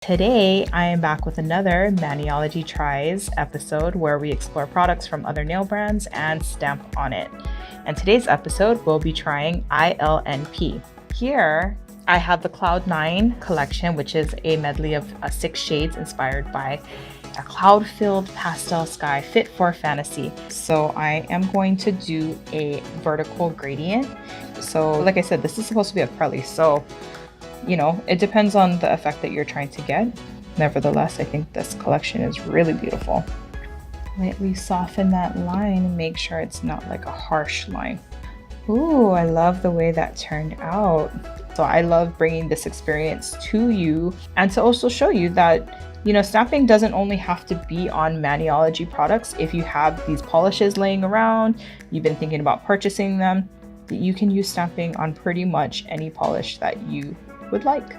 Today, I am back with another Maniology Tries episode where we explore products from other nail brands and stamp on it. And today's episode, we'll be trying ILNP. Here, I have the Cloud 9 collection, which is a medley of 6 shades inspired by a cloud-filled pastel sky fit for fantasy. So I am going to do a vertical gradient. So like I said, this is supposed to be acrylic. So it depends on the effect that you're trying to get. Nevertheless, I think this collection is really beautiful. Lightly soften that line and make sure it's not like a harsh line. Ooh, I love the way that turned out. So I love bringing this experience to you and to also show you that, stamping doesn't only have to be on Maniology products. If you have these polishes laying around, you've been thinking about purchasing them, you can use stamping on pretty much any polish that you would like.